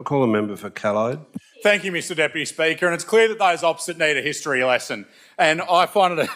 I call a member for Callide. Thank you, Mr Deputy Speaker. And it's clear that those opposite need a history lesson. And I find it,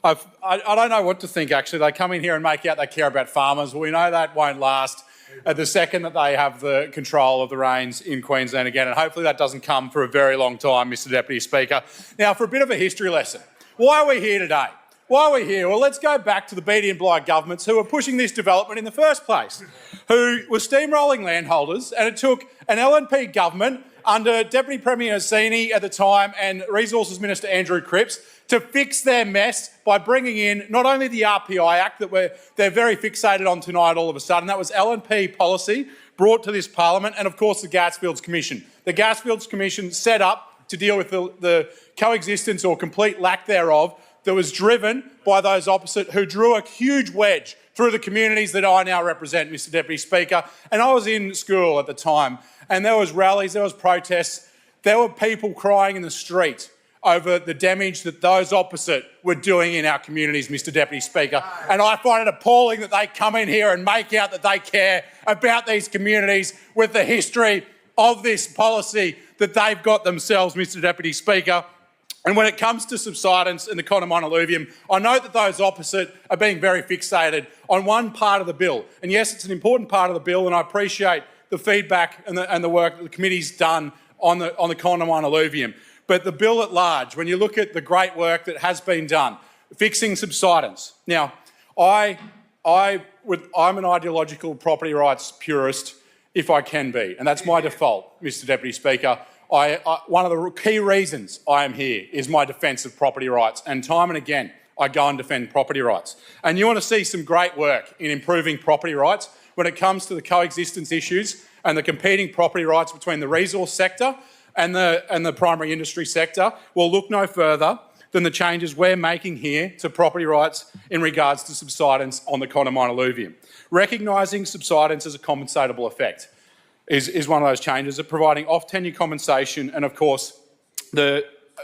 I don't know what to think, actually. They come in here and make out they care about farmers. Well, we know that won't last the second that they have the control of the reins in Queensland again. And hopefully that doesn't come for a very long time, Mr Deputy Speaker. Now, for a bit of a history lesson, why are we here today? Why are we here? Well, let's go back to the Beattie and Bligh governments who were pushing this development in the first place, who were steamrolling landholders, and it took an LNP government under Deputy Premier Assini at the time and Resources Minister Andrew Cripps to fix their mess by bringing in not only the RPI Act that they're very fixated on tonight all of a sudden, that was LNP policy brought to this parliament, and of course the Gasfields Commission. The Gasfields Commission set up to deal with the coexistence or complete lack thereof that was driven by those opposite who drew a huge wedge through the communities that I now represent, Mr Deputy Speaker. And I was in school at the time, and there was rallies, there was protests, there were people crying in the street over the damage that those opposite were doing in our communities, Mr Deputy Speaker. And I find it appalling that they come in here and make out that they care about these communities with the history of this policy that they've got themselves, Mr Deputy Speaker. And when it comes to subsidence and the Condamine alluvium, I know that those opposite are being very fixated on one part of the bill. And yes, it's an important part of the bill, and I appreciate the feedback and the work that the committee's done on the Condamine alluvium. But the bill at large, when you look at the great work that has been done, fixing subsidence. Now, I'm an ideological property rights purist, if I can be, and that's my default, Mr Deputy Speaker. One of the key reasons I am here is my defence of property rights, and time and again I go and defend property rights. And you want to see some great work in improving property rights when it comes to the coexistence issues and the competing property rights between the resource sector and the primary industry sector. Well, look no further than the changes we're making here to property rights in regards to subsidence on the Condamine alluvium. Recognising subsidence as a compensatable effect is one of those changes, of providing off-tenure compensation and, of course,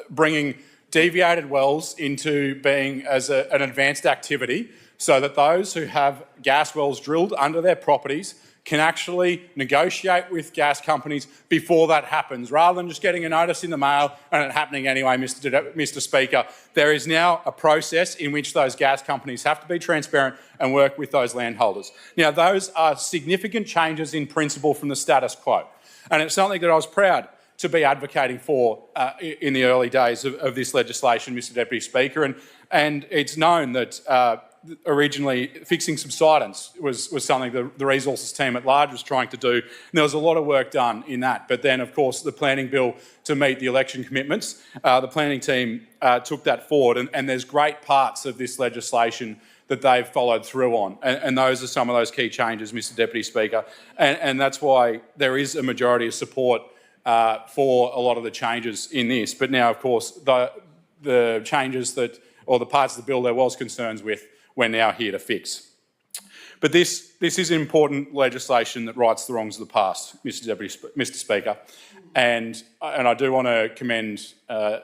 bringing deviated wells into being as an advanced activity so that those who have gas wells drilled under their properties can actually negotiate with gas companies before that happens, rather than just getting a notice in the mail and it happening anyway, Mr Speaker. There is now a process in which those gas companies have to be transparent and work with those landholders. Now, those are significant changes in principle from the status quo, and it's something that I was proud to be advocating for in the early days of this legislation, Mr Deputy Speaker, and it's known that originally fixing subsidence was something the resources team at large was trying to do, and there was a lot of work done in that. But then, of course, the planning bill to meet the election commitments, the planning team took that forward, and there's great parts of this legislation that they've followed through on, and those are some of those key changes, Mr Deputy Speaker, and that's why there is a majority of support for a lot of the changes in this. But now, of course, the changes or the parts of the bill there was concerns with, we're now here to fix. But this is important legislation that rights the wrongs of the past, Mr Speaker. And I do want to commend the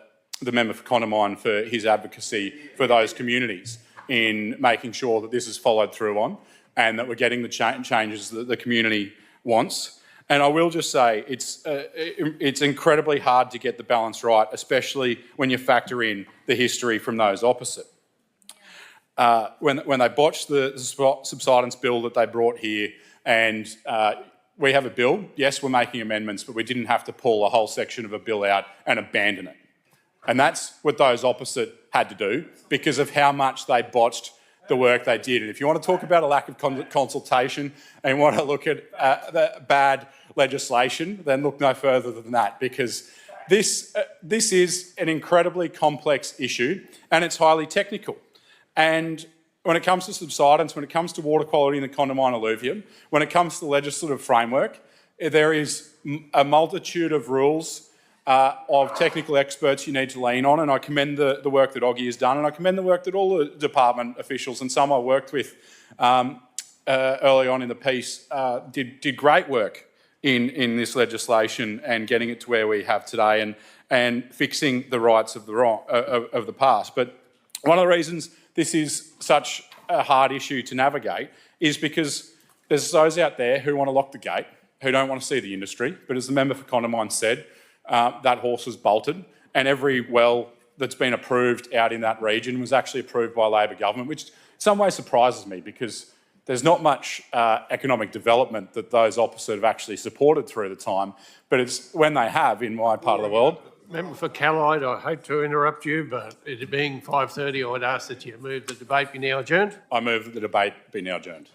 member for Condamine for his advocacy for those communities in making sure that this is followed through on and that we're getting the changes that the community wants. And I will just say it's incredibly hard to get the balance right, especially when you factor in the history from those opposite. When they botched the subsidence bill that they brought here, and we have a bill, yes, we're making amendments, but we didn't have to pull a whole section of a bill out and abandon it. And that's what those opposite had to do because of how much they botched the work they did. And if you want to talk about a lack of consultation and want to look at the bad legislation, then look no further than that, because this is an incredibly complex issue and it's highly technical. And when it comes to subsidence, when it comes to water quality in the Condamine alluvium, when it comes to the legislative framework, there is a multitude of rules of technical experts you need to lean on, and I commend the work that Oggy has done, and I commend the work that all the department officials and some I worked with early on in the piece did great work in this legislation and getting it to where we have today and fixing the rights of the past. But one of the reasons this is such a hard issue to navigate is because there's those out there who want to lock the gate, who don't want to see the industry, but as the member for Condamine said, that horse was bolted, and every well that's been approved out in that region was actually approved by Labor government, which in some ways surprises me because there's not much economic development that those opposite have actually supported through the time, but it's when they have in my part of the world. Member for Callide, I hate to interrupt you, but it being 5:30, I would ask that you move the debate be now adjourned. I move that the debate be now adjourned.